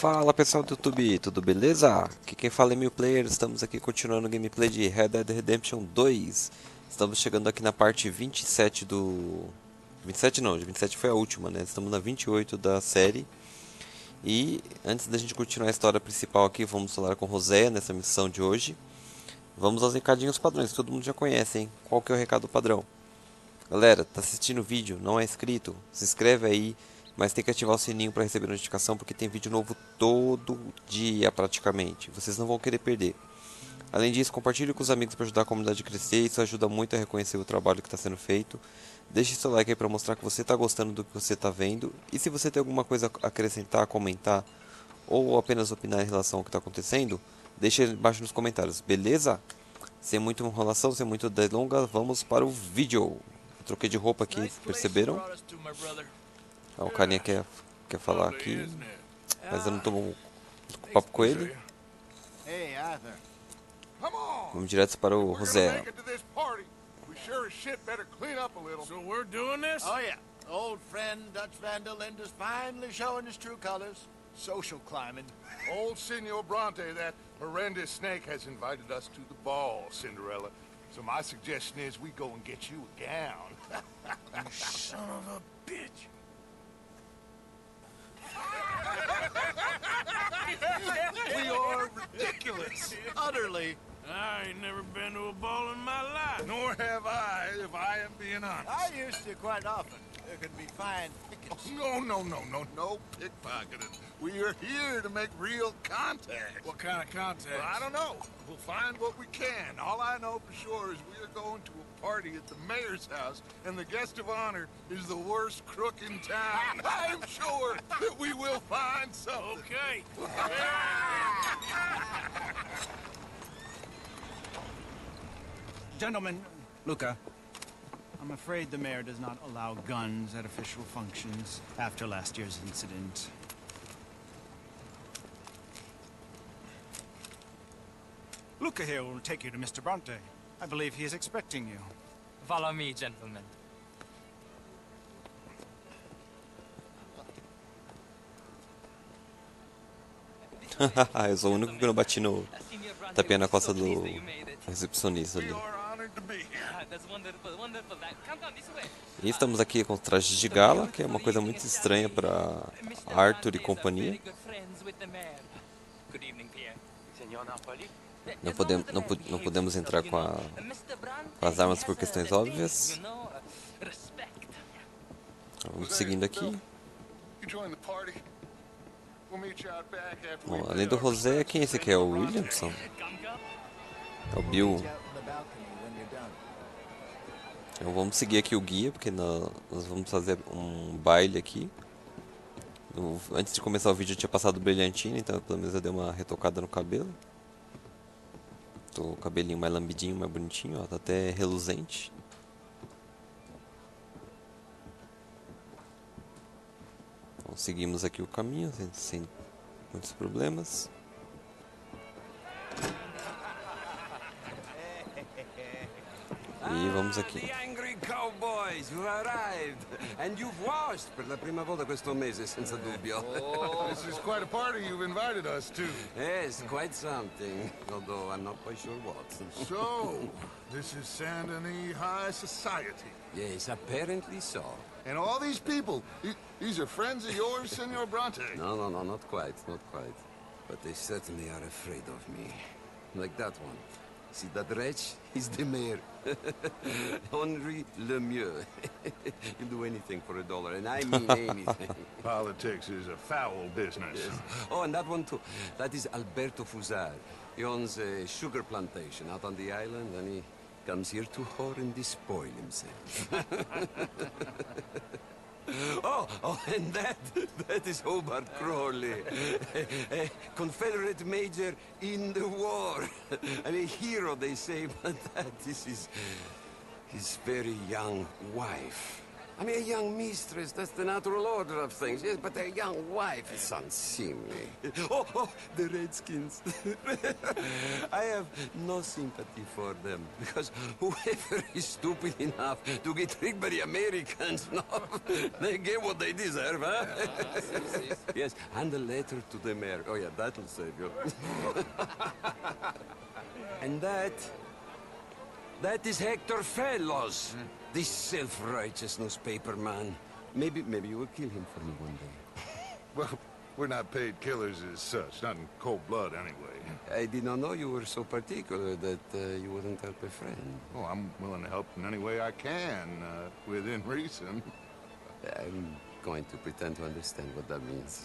Fala pessoal do YouTube, tudo beleza? Aqui quem fala é Mil Player, estamos aqui continuando o gameplay de Red Dead Redemption 2. Estamos chegando aqui na parte 27 do... 27 não, 27 foi a última, né? Estamos na 28 da série. E antes da gente continuar a história principal aqui, vamos falar com José nessa missão de hoje. Vamos aos recadinhos padrões, que todo mundo já conhece, hein? Qual que é o recado padrão? Galera, tá assistindo o vídeo, não é inscrito? Se inscreve aí. Mas tem que ativar o sininho para receber notificação, porque tem vídeo novo todo dia praticamente. Vocês não vão querer perder. Além disso, compartilhe com os amigos para ajudar a comunidade a crescer. Isso ajuda muito a reconhecer o trabalho que está sendo feito. Deixe seu like aí para mostrar que você está gostando do que você está vendo. E se você tem alguma coisa a acrescentar, comentar ou apenas opinar em relação ao que está acontecendo, deixe aí embaixo nos comentários, beleza? Sem muita enrolação, sem muito delonga, vamos para o vídeo. Eu troquei de roupa aqui, perceberam? O carinha quer falar aqui, mas eu não tô com papo com ele. Vamos direto para o José. So we're doing this? Oh yeah, old friend Dutch Van der Linde's finally showing his true colors. Social climbing. Old Senor Bronte, that horrendous snake, has invited us to the ball, Cinderella. So my suggestion is we go and get you a gown. You son of a bitch. We are ridiculous. Utterly. I ain't never been to a ball in my life. Nor have I, if I am being honest. I used to quite often. There could be fine pickets. No pickpocketing. We are here to make real contact. What kind of contact? Well, I don't know. We'll find what we can. All I know for sure is we are going to a party at the mayor's house, and the guest of honor is the worst crook in town. I'm sure that we will find something. Okay. Gentlemen, Luca, I'm afraid the mayor does not allow guns at official functions after last year's incident. Luca here will take you to Mr. Bronte. I believe he is expecting you. Follow me, gentlemen. Eu sou o único que não bati no tapinha na costa do recepcionista ali. E estamos aqui com trajes de gala, que é uma coisa muito estranha para Arthur e companhia. Não podemos entrar com as armas por questões óbvias. Vamos seguindo aqui. Bom, além do José, quem é esse aqui? É o Williamson? É o Bill. Então vamos seguir aqui o guia, porque nós vamos fazer um baile aqui. Antes de começar o vídeo eu tinha passado brilhantina, então pelo menos eu dei uma retocada no cabelo. Tô com o cabelinho mais lambidinho, mais bonitinho, ó, tá até reluzente. Então, seguimos aqui o caminho, sem muitos problemas. E vamos aqui. The angry cowboys who arrived, and you've washed per la prima volta questo mese, senza dubbio. This is quite a party you've invited us to. Yes, quite something, although I'm not quite sure what. So, this is Saint Denis High Society. Yes, apparently so. And all these people, these are friends of yours, Senor Bronte? No, not quite, not quite. But they certainly are afraid of me. Like that one. See that wretch? He's the mayor. Henri Lemieux. He'll do anything for $1, and I mean anything. Politics is a foul business. Yes. Oh, and that one too. That is Alberto Fusar. He owns a sugar plantation out on the island, and he comes here to whore and despoil himself. Oh, and that is Hobart Crawley, a Confederate major in the war. I mean, hero, they say, but that is his very young wife. I mean, a young mistress, that's the natural order of things, yes, but a young wife is unseemly. Oh, the Redskins. I have no sympathy for them, because whoever is stupid enough to get tricked by the Americans, no, they get what they deserve, huh? Yes, and a letter to the mayor. Oh, yeah, that'll save you. And that is Hector Fellows. This self-righteous newspaper man. Maybe you will kill him for me one day. Well, we're not paid killers as such, not in cold blood anyway. I did not know you were so particular that you wouldn't help a friend. Oh, I'm willing to help in any way I can, within reason. I'm going to pretend to understand what that means.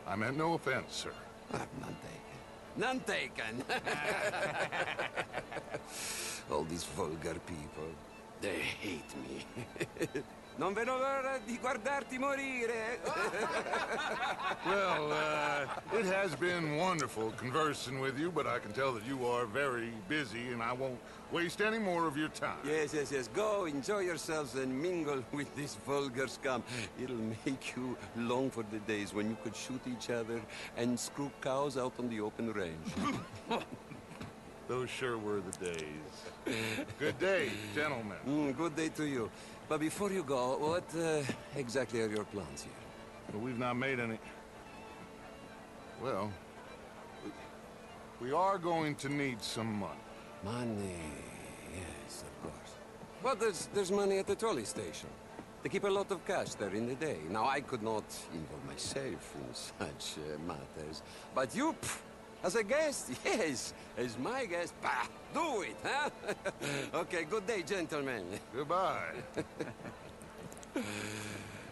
I meant no offense, sir. None taken. None taken! All these vulgar people. They hate me. Non vedo l'ora di guardarti morire. Well, it has been wonderful conversing with you, but I can tell that you are very busy, and I won't waste any more of your time. Yes. Go, enjoy yourselves, and mingle with this vulgar scum. It'll make you long for the days when you could shoot each other and screw cows out on the open range. Those sure were the days. Good day, gentlemen. Good day to you. But before you go, what exactly are your plans here? Well, we've not made any... Well, we are going to need some money. Money, yes, of course. But there's money at the trolley station. They keep a lot of cash there in the day. Now, I could not involve myself in such matters. But you... As a guest, yes. As my guest, bah, do it, huh? Okay, good day, gentlemen. Goodbye.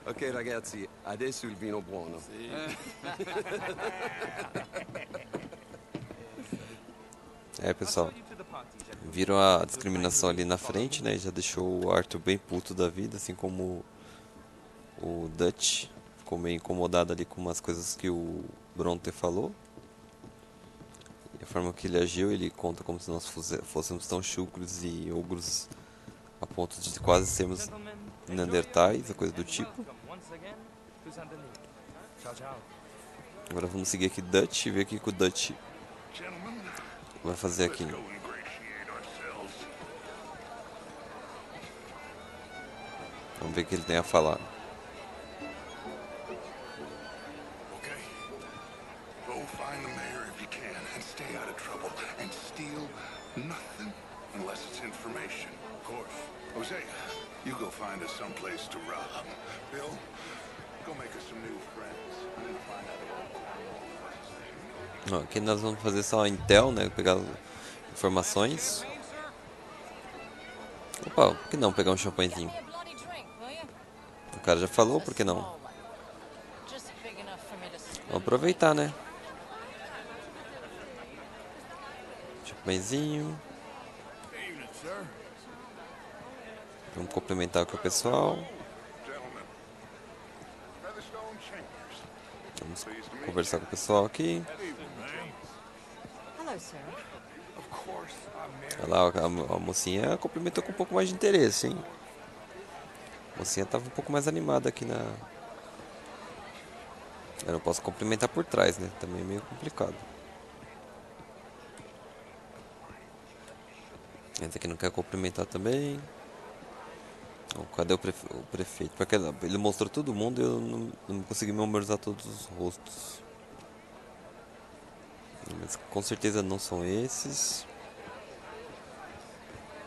Ok, ragazzi, adesso il vino buono. É, pessoal, viram a discriminação ali na frente, né? Já deixou o Arthur bem puto da vida, assim como o Dutch ficou meio incomodado ali com umas coisas que o Bronte falou. E a forma que ele agiu, ele conta como se nós fôssemos tão chucros e ogros a ponto de quase sermos neandertais, a coisa do tipo. Agora vamos seguir aqui Dutch e ver o que o Dutch vai fazer aqui. Vamos ver o que ele tem a falar. Nothing unless it's information. Of course. Hosea, you go find us someplace to rob. Bill, go make us some new friends. Ó, aqui nós vamos fazer só a Intel, né? Pegar informações. Opa, por que não pegar um champanhezinho? O cara já falou, por que não? Vamos aproveitar, né? Champanhezinho. Vamos complementar com o pessoal. Vamos conversar com o pessoal aqui. Olha lá, a mocinha cumprimentou com um pouco mais de interesse, hein? A mocinha estava um pouco mais animada aqui na... Eu não posso cumprimentar por trás, né? Também é meio complicado. Esse aqui não quer cumprimentar também. Oh, cadê o prefeito? Porque ele mostrou todo mundo e eu não consegui memorizar todos os rostos. Mas com certeza não são esses.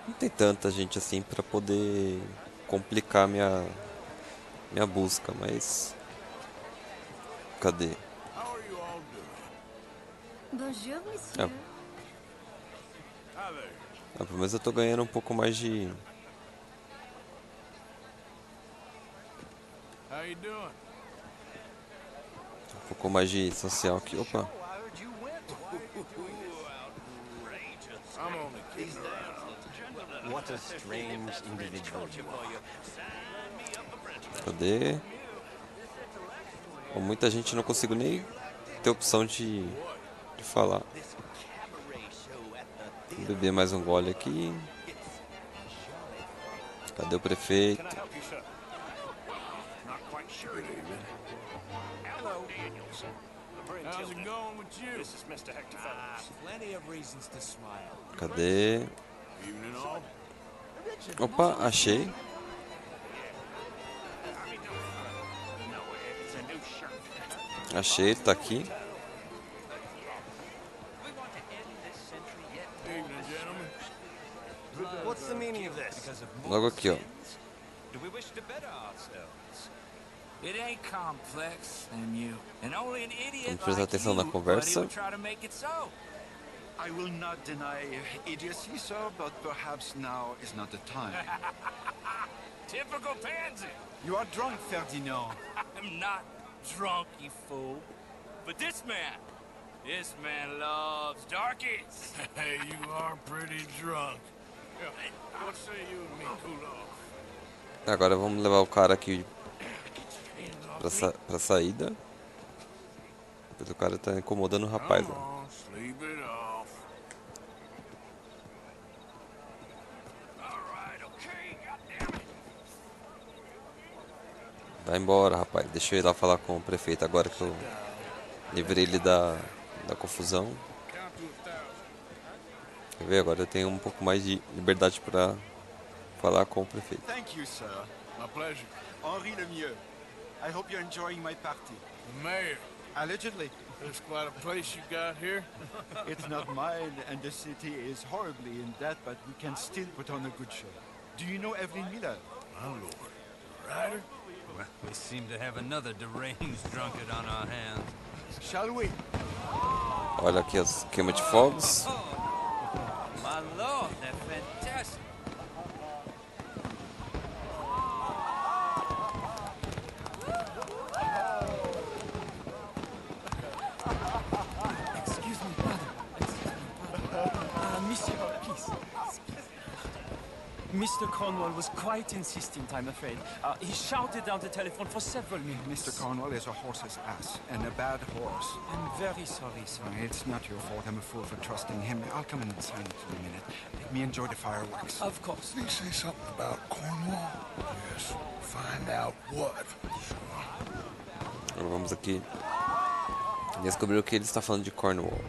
Não tem tanta gente assim para poder complicar minha busca, mas... Cadê? Bonjour, monsieur. Pelo menos eu tô ganhando um pouco mais de... Um pouco mais de social aqui. Opa. Cadê? Muita gente não consigo nem ter opção de falar. Vou beber mais um gole aqui. Cadê o prefeito? Good evening. Hello, Daniels. How's it going with you? This is Mr. Hector Fellows. Plenty of reasons to smile. Cadê? Evening all. Opa, achei. It's a new shirt. Achei, ele tá aqui. Evening, gentlemen. What's the meaning of this? Logo aqui, ó. Do we wish to better ourselves? It ain't complex, and only an idiot Vamos prestar like atenção na you conversa. would try to make it so. I will not deny idiocy, sir, but perhaps now is not the time. Typical pansy. You are drunk, Ferdinand. I'm not drunk, you fool. But this man loves darkies. Hey, you are pretty drunk. What say you and me cool off? Agora vamos levar o cara aqui pra saída. Depois o cara tá incomodando o rapaz, Come ó. on, sleep it off. All right, okay, goddammit. Vai embora, rapaz. Deixa eu ir lá falar com o prefeito agora que eu livrei ele da confusão. Count to 1,000. Quer ver? Agora eu tenho um pouco mais de liberdade pra falar com o prefeito. Thank you, sir. My pleasure. Henri Lemieux. I hope you're enjoying my party. The mayor. Allegedly. There's quite a place you got here. It's not mine, and the city is horribly in debt, but we can still put on a good show. Do you know Evelyn Miller? My lord. Ryder? Well, we seem to have another deranged drunkard on our hands. Shall we? Olha aqui os queima de fogos. My lord, they're fantastic. Excuse me, brother. Monsieur, please. Mr. Cornwall was quite insistent, I'm afraid. He shouted down the telephone for several minutes. Mr. Cornwall is a horse's ass, and a bad horse. I'm very sorry, sir. It's not your fault. I'm a fool for trusting him. I'll come in and sign it in a minute. Let me enjoy the fireworks. Of course. Did he say something about Cornwall? Yes. Find out what. Agora vamos aqui descobrir que ele está falando de Cornwall.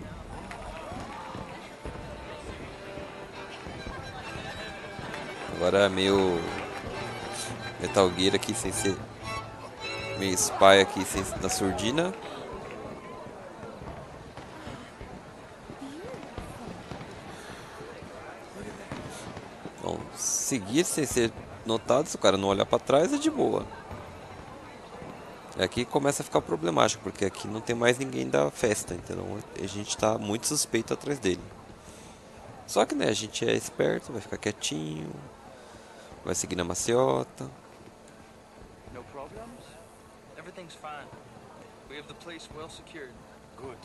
Agora é meio Metal Gear aqui sem ser meio spy aqui sem na surdina. Então, seguir sem ser notado, se o cara não olhar pra trás é de boa. Aqui começa a ficar problemático, porque aqui não tem mais ninguém da festa, então a gente tá muito suspeito atrás dele. Só que, né, a gente é esperto, vai ficar quietinho, vai seguir na maciota. No problems? Everything's fine. We have the place well secured. Good.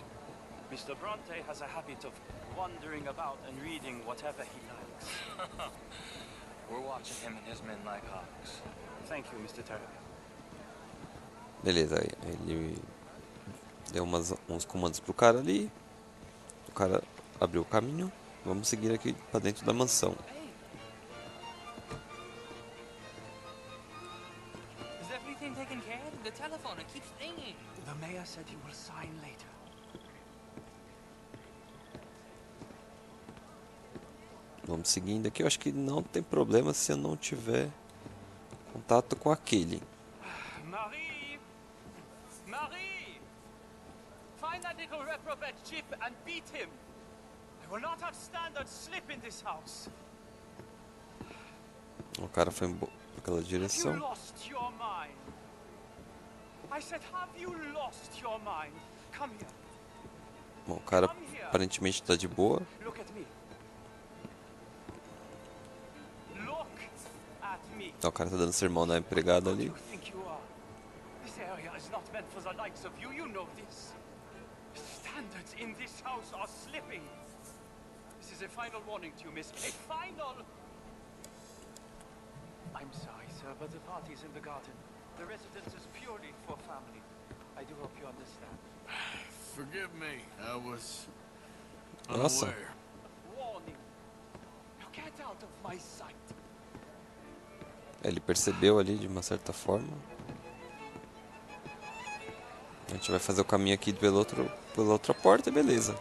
Mr. Bronte has a habit of wandering about and reading whatever he likes. We're watching him and his men like hawks. Thank you, Mr. Terry. Beleza, aí ele deu uns comandos pro cara ali. O cara abriu o caminho. Vamos seguir aqui pra dentro da mansão. Is everything taken care of? The telephone, it keeps ringing. The mayor said he will sign later. Vamos seguindo aqui. Eu acho que não tem problema se eu não tiver contato com aquele. Marie! Marie! Find that little reprobate chip and beat him. I will not have standards slip in this house. O cara foi pra aquela Have you direção. lost your mind? I said, have you lost your mind? Come here. Bom, o cara aparentemente tá de boa. Look at me. Look at me. Então, o cara tá dando sermão na empregada ali. Who do you think you are? This area is not meant for the likes of you. You know this. Standards in this house are slipping. This is a final warning to you, miss. A final... I'm sorry, sir, but the party's in the garden. The residence is purely for family. I do hope you understand. Forgive me. I was Nossa. unaware. Warning. Now get out of my sight. Ele percebeu ali de uma certa forma. A gente vai fazer o caminho aqui pela outra porta, beleza.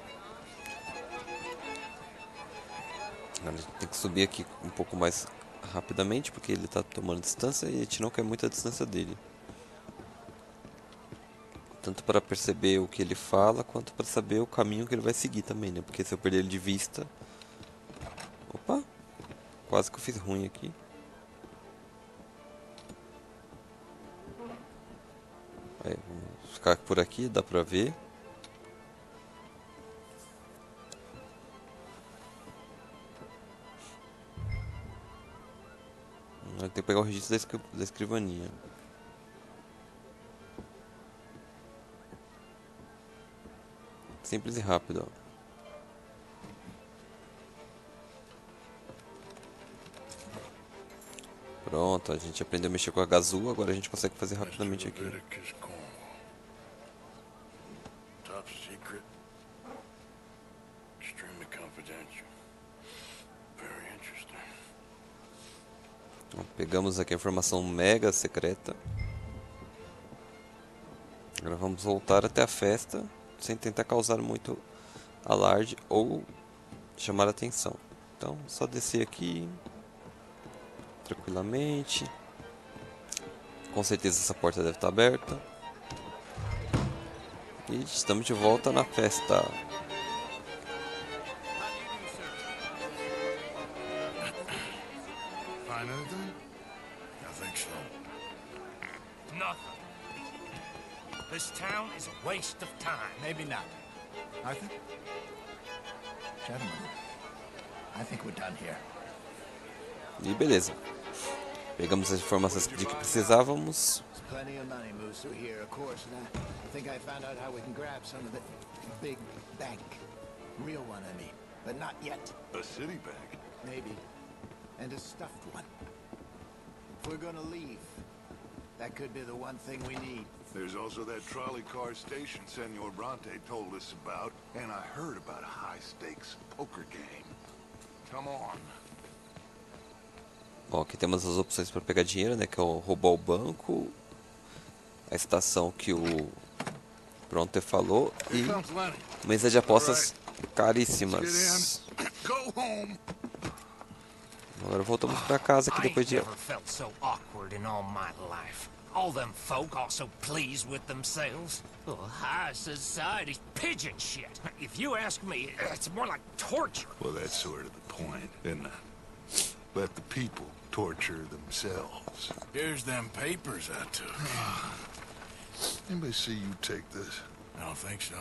Agora a gente tem que subir aqui um pouco mais rapidamente, porque ele tá tomando distância e a gente não quer muita distância dele. Tanto para perceber o que ele fala, quanto para saber o caminho que ele vai seguir também, né? Porque se eu perder ele de vista... Opa! Quase que eu fiz ruim aqui. Aí, vamos ficar por aqui, dá pra ver. Tem que pegar o registro da escrivaninha. Simples e rápido, ó. Pronto, a gente aprendeu a mexer com a gazul, agora a gente consegue fazer rapidamente aqui. Top secret. Extremely confidential. Very interesting. Então, pegamos aqui a informação mega secreta. Agora vamos voltar até a festa, sem tentar causar muito alarde ou chamar a atenção. Então, só descer aqui tranquilamente. Com certeza essa porta deve estar aberta. E estamos de volta na festa. Find anything? I think so. Nothing. This town is a waste of time. Maybe not. Arthur? Gentlemen, I think we're done here. E beleza. Pegamos as informações de que precisávamos. Plenty of money moves through here, of course, and I think I found out how we can grab some of the big bank. Real one, I mean, but not yet. A city bank? Maybe. And a stuffed one. If we're gonna leave, that could be the one thing we need. There's also that trolley car station Senor Bronte told us about, and I heard about a high-stakes poker game. Come on. Bom, aqui temos as opções para pegar dinheiro, né? Que é o roubar o banco, a estação que o Bronte falou e mesa de apostas caríssimas. Agora voltamos para casa aqui depois de... All them folk all so pleased with themselves. Oh, high society's pigeon shit. If you ask me, it's more like torture. Well, that's sort of the point, isn't it? Let the people torture themselves. Here's them papers I took. Anybody see you take this? I don't think so.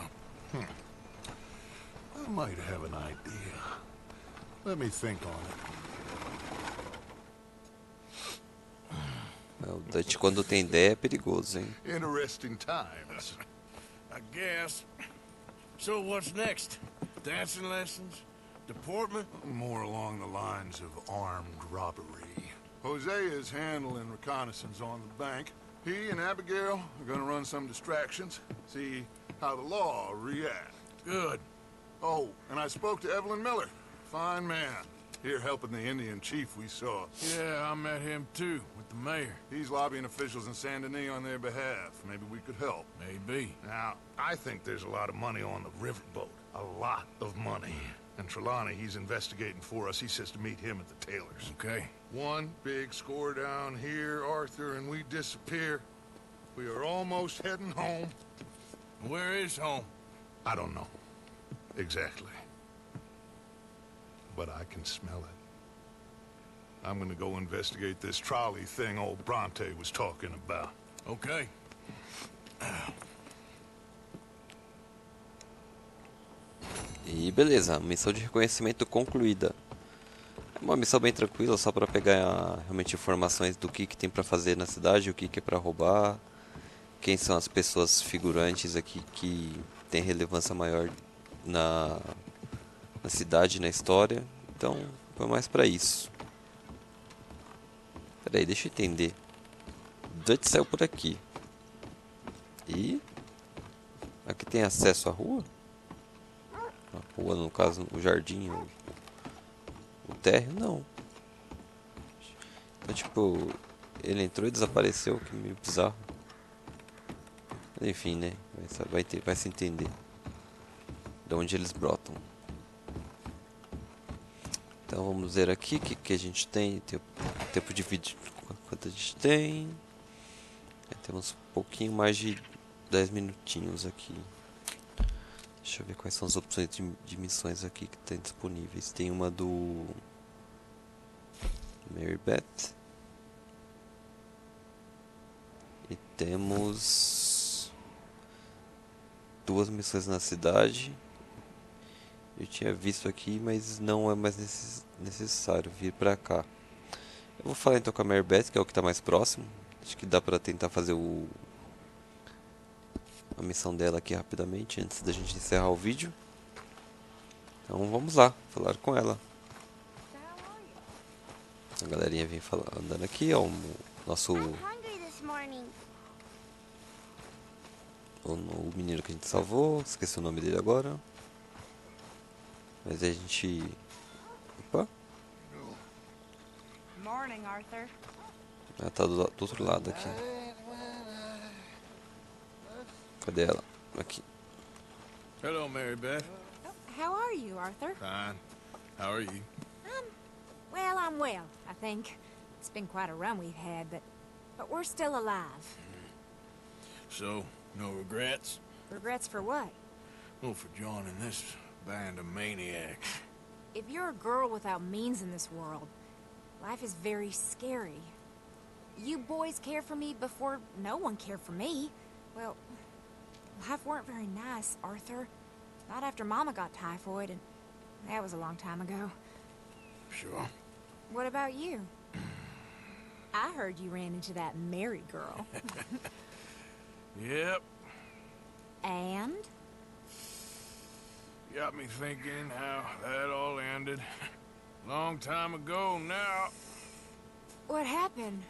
I might have an idea. Let me think on it. O Dutch, quando tem ideia, é perigoso, hein? Interesting times. I guess. So what's next? Dancing lessons? Deportment? More along the lines of armed robbery. Jose is handling reconnaissance on the bank. He and Abigail are gonna run some distractions, see how the law reacts. Good. Oh, and I spoke to Evelyn Miller. Fine man. Here helping the Indian chief we saw. Yeah, I met him too, with the mayor. He's lobbying officials in Saint Denis on their behalf. Maybe we could help. Maybe. Now, I think there's a lot of money on the riverboat. A lot of money. And Trelawney, he's investigating for us. He says to meet him at the Taylor's. Okay. One big score down here, Arthur, and we disappear. We are almost heading home. Where is home? I don't know. Exactly. But I can smell it. I'm gonna go investigate this trolley thing old Bronte was talking about. Okay. E beleza, missão de reconhecimento concluída. É uma missão bem tranquila, só para pegar realmente informações do que tem para fazer na cidade, o que é para roubar, quem são as pessoas figurantes aqui que tem relevância maior na cidade, na história. Então, foi mais para isso. Peraí, deixa eu entender. Dutch saiu por aqui. E aqui tem acesso à rua? A rua, no caso, o jardim, o térreo, não. Então, tipo, ele entrou e desapareceu, que meio bizarro. Enfim, né? Vai se entender de onde eles brotam. Então vamos ver aqui o que a gente tem. Tempo de vídeo, quanto a gente tem. Temos um pouquinho mais de 10 minutinhos aqui. Deixa eu ver quais são as opções de missões aqui que tem disponíveis. Tem uma do Mary Beth. E temos 2 missões na cidade. Eu tinha visto aqui, mas não é mais necessário vir pra cá. Eu vou falar então com a Mary Beth, que é o que está mais próximo. Acho que dá pra tentar fazer a missão dela aqui rapidamente, antes da gente encerrar o vídeo. Então vamos lá, falar com ela. A galerinha vem andando aqui, ó, o nosso... O menino que a gente salvou, esqueci o nome dele agora. Mas a gente... Opa! Morning, Arthur. Ela tá do outro lado aqui. Cadê ela? Aqui. Hello, Mary Beth. How are you, Arthur? Fine. How are you? Well, I'm well, I think. It's been quite a run we've had, but we're still alive. So, no regrets? Regrets for what? Oh, for joining this band of maniacs. If you're a girl without means in this world, life is very scary. You boys cared for me before no one cared for me. Well, life weren't very nice, Arthur. Not after Mama got typhoid, and that was a long time ago. Sure. What about you? I heard you ran into that Mary girl. Yep. And? Got me thinking how that all ended. Long time ago now. What happened?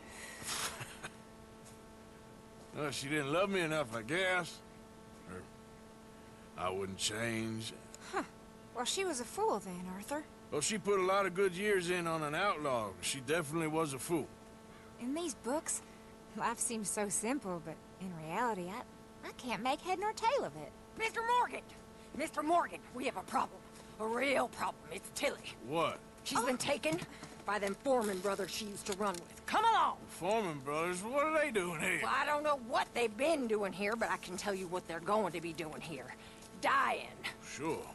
Well, she didn't love me enough, I guess. Or I wouldn't change. Huh. Well, she was a fool then, Arthur. Well, she put a lot of good years in on an outlaw. She definitely was a fool. In these books, life seems so simple, but in reality, I can't make head nor tail of it. Mr. Morgan! Mr. Morgan, we have a problem. A real problem. It's Tilly. What? She's been taken by them Foreman brothers she used to run with. Come along! Foreman brothers? What are they doing here? Well, I don't know what they've been doing here, but I can tell you what they're going to be doing here. Dying. Sure.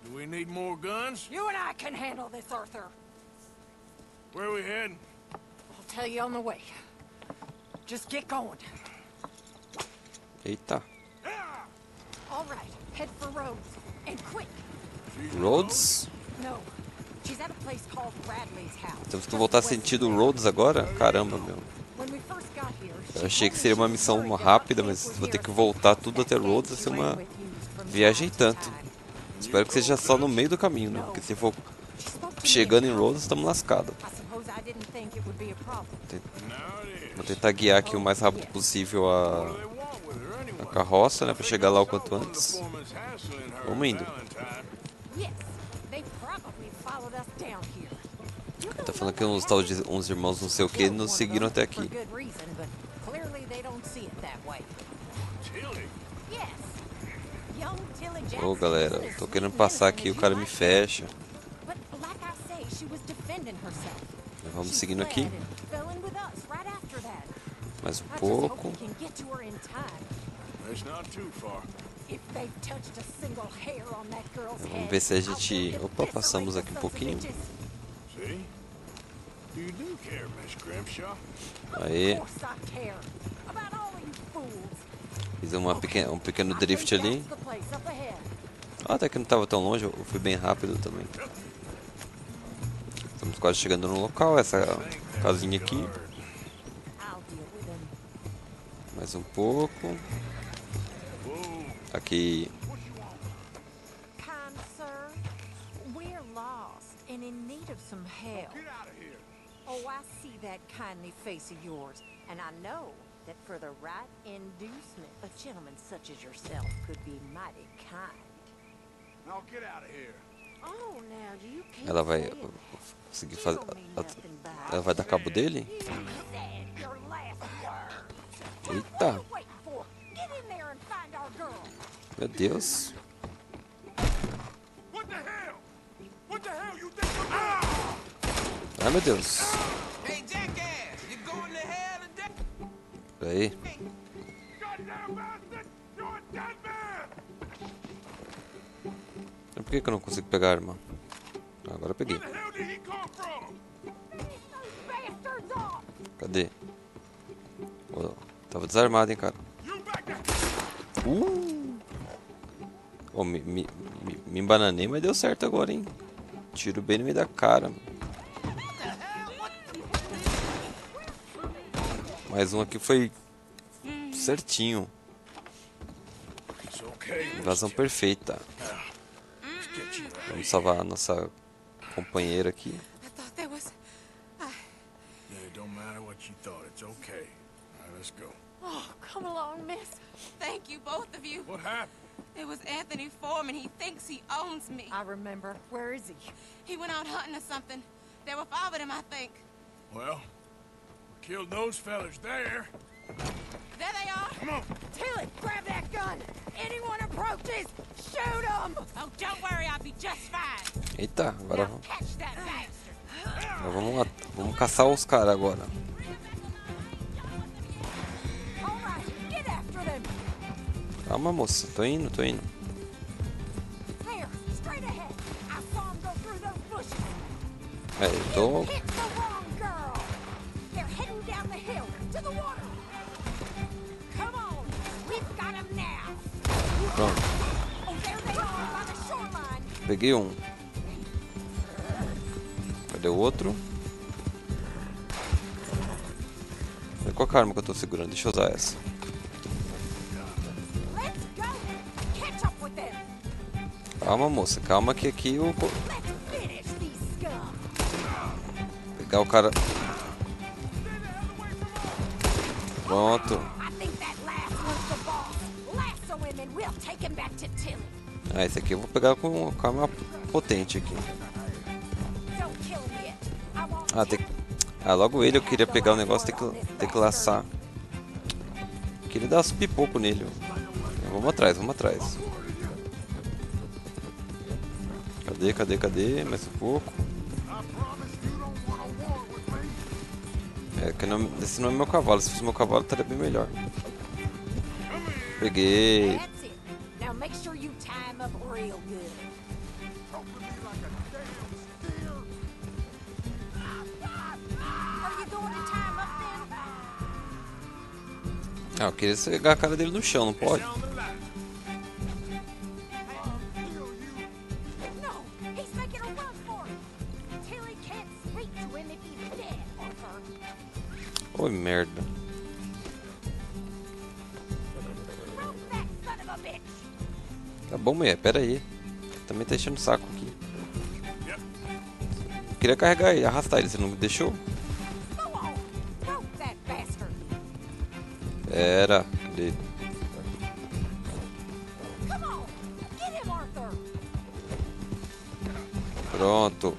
Do we need more guns? You and I can handle this, Arthur. Where are we heading? I'll tell you on the way. Just get going. Eita. All right, head for Rhodes. And quick. Rhodes? No. She's at a place called Bradley's house. Temos que voltar sentido Rhodes agora? Caramba, meu. When we first got here, Eu achei que seria uma missão rápida, mas vou ter que voltar tudo até Rhodes. Vai ser uma viagem tanto. Espero que seja só no meio do caminho, né? Porque se for chegando em Rhodes, estamos lascados. Vou tentar guiar aqui o mais rápido possível a carroça, né? Pra chegar lá o quanto antes. Vamos indo. Tá falando que uns tal de uns irmãos não sei o que nos seguiram até aqui. Ô galera, tô querendo passar aqui, o cara me fecha. Vamos seguindo aqui. Mais um pouco. Vamos ver se a gente... Opa, passamos aqui um pouquinho. Aí. Fiz um pequeno drift ali. Até que não estava tão longe, eu fui bem rápido também. Estamos quase chegando no local, essa casinha aqui. Mais um pouco. Aqui. Oh, I see that kindly face of yours, and I know that for the right inducement, a gentleman such as yourself could be mighty kind. Now get out of here. Oh, now you can't. Ela vai conseguir fazer. Ela vai dar cabo dele? Eita! Meu Deus. Ai, meu Deus. Peraí. Por que eu não consigo pegar a arma? Agora eu peguei. Cadê? Oh, tava desarmado, hein, cara. Oh, me embananei, mas deu certo agora, hein. Tiro bem no meio da cara. Mais um aqui foi certinho. Invasão perfeita. Vamos salvar a nossa companheira aqui. Oh, come along, miss. Thank you, both of you. What happened? It was Anthony Foreman. He thinks he owns me. I remember. Where is he? He went out hunting or something. There were 5 of them, I think. Well, we killed those fellas there. There they are. Come on. Tilly, grab that gun. Anyone approaches, shoot them. Oh, don't worry, I'll be just fine. Eita, agora Now catch that bastard. vamos caçar os caras agora. All right, get after them. Calma, moça. Tô indo. There, straight ahead. I saw him go through those bushes. É, eu tô... Hit the wrong girl. They're heading down the hill to the water. Come on, we've got him now. Pronto. Oh, there they are by the shoreline. Peguei um. Cadê o outro? Qual a arma que eu tô segurando? Deixa eu usar essa. Let's go. Catch up with them. Calma, moça. Calma que aqui eu vou Let's finish these scum. pegar o cara. Pronto. I think that last one's the boss. Lasso him and we'll take him back to Tilly. Ah, esse aqui eu vou pegar com a arma potente aqui. Don't kill him yet. I want Ah, logo ele eu queria pegar o negócio, ter que laçar. Queria dar uns pipoco nele. Vamos atrás. Cadê? Mais um pouco. É, que não, esse não é meu cavalo. Se fosse meu cavalo, estaria bem melhor. Peguei. That's it. Now make sure you tie him up real good. Are you going to tie him up then? Ah, eu queria pegar a cara dele no chão, não pode? No, he's making a run for it. Tilly can't speak to him if he's dead, Arthur. Oi, merda. Rope that son of a bitch. Tá bom, mulher, pera aí. Também tá enchendo o saco aqui. Eu queria carregar ele, arrastar ele, você não me deixou? Go on. Rope that bastard. Era. Cadê? Come on. Get him, Arthur. Pronto.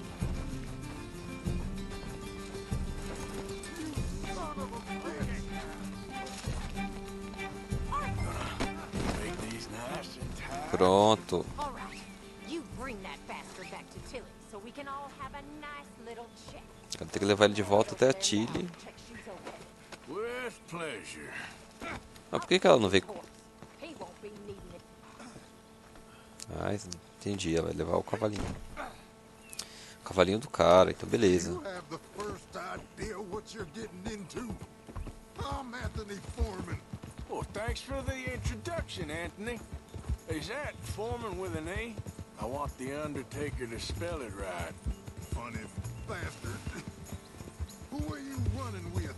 Pronto. All right. You bring that bastard back to Tilly so we can all have a nice little chat. Vou ter que levar ele de volta até a Tilly. Check she's okay. With pleasure. Mas por que ela não veio com... He won't be needing it. Ah, entendi. Ela vai levar o cavalinho. O cavalinho do cara, então beleza. You have the first idea what you're getting into. I'm Anthony Foreman. Well, thanks for the introduction, Anthony. Is that Foreman with an A? I want the Undertaker to spell it right. Funny bastard. Who are you running with?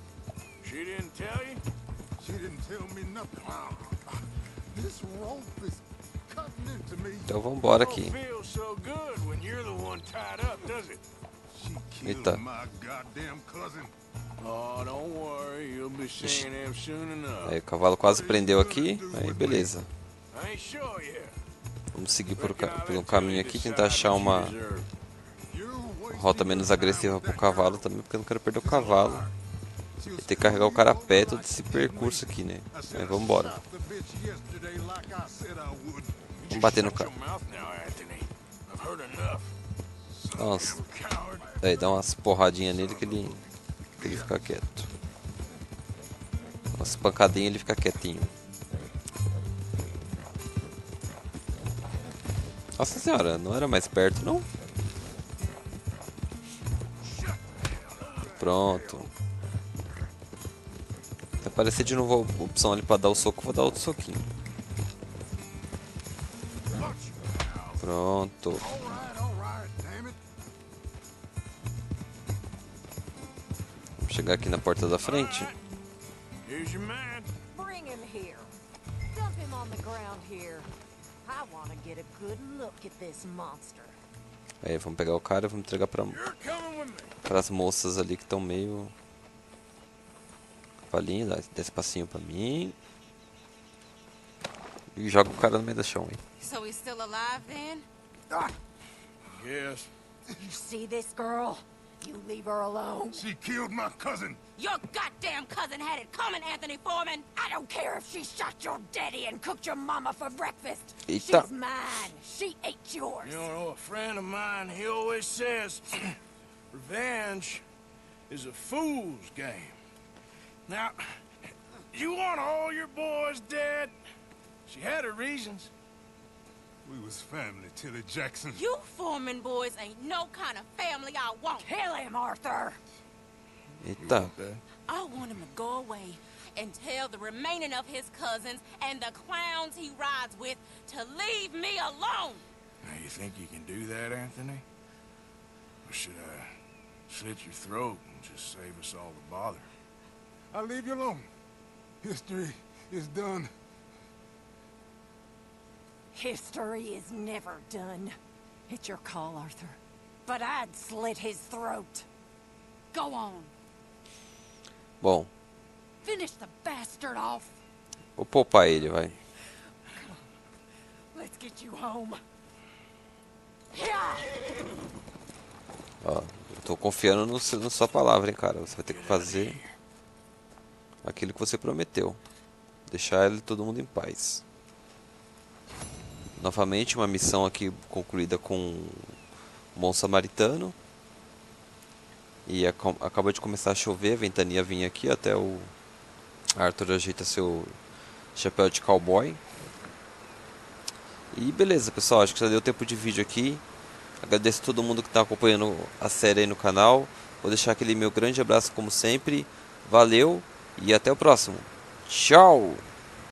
She didn't tell you? She didn't tell me nothing. This rope is cutting into me. Então vambora aqui. Don't feel so good when you're the one tied up, does it? She killed Eita. my goddamn cousin. Oh, don't worry, you'll be seeing him soon enough. Aí o cavalo quase prendeu aqui. Aí beleza. I ain't sure yet. Vamos seguir por um caminho aqui, tentar achar uma rota menos agressiva pro cavalo também, porque eu não quero perder o cavalo. Tem que carregar o cara a pé todo esse percurso aqui, né? Mas vamos embora. Vamos bater no cara. Nossa. Aí, dá umas porradinhas nele que ele fica quieto. Umas pancadinhas ele fica quietinho. Nossa senhora, não era mais perto, não? Pronto. Se aparecer de novo a opção ali pra dar o soco, vou dar outro soquinho. Pronto. Vamos chegar aqui na porta da frente. Bring him here. Dump him on the ground here. I want to get a good look at this monster. Aí, vamos pegar o cara e vamos entregar para as moças ali que estão meio... Valinho, dá esse passinho pra mim. E joga o cara no meio do chão, hein. So he's still alive then? Yes. You see this girl? You leave her alone. She killed my cousin. Your goddamn cousin had it coming, Anthony Foreman. I don't care if she shot your daddy and cooked your mama for breakfast. Eita. She's mine. She ate yours. You know, a friend of mine, he always says, revenge is a fool's game. Now, you want all your boys dead? She had her reasons. We was family, Tilly Jackson. You Foreman boys ain't no kind of family I want. Kill him, Arthur. Eita. I want him to go away and tell the remaining of his cousins and the clowns he rides with to leave me alone. Now, you think you can do that, Anthony? Or should I slit your throat and just save us all the bother? I'll leave you alone. History is done. History is never done. It's your call, Arthur. But I'd slit his throat. Go on. Bom, Finish the bastard off. vou poupar ele, vai. Let's get you home. Ó, eu tô confiando na sua palavra, hein, cara. Você vai ter que fazer aquilo que você prometeu. Deixar ele todo mundo em paz. Novamente uma missão aqui concluída com um bom samaritano. E acabou de começar a chover, a ventania vinha aqui, até o Arthur ajeita seu chapéu de cowboy. E beleza, pessoal, acho que já deu tempo de vídeo aqui. Agradeço a todo mundo que está acompanhando a série aí no canal. Vou deixar aquele meu grande abraço como sempre. Valeu e até o próximo. Tchau!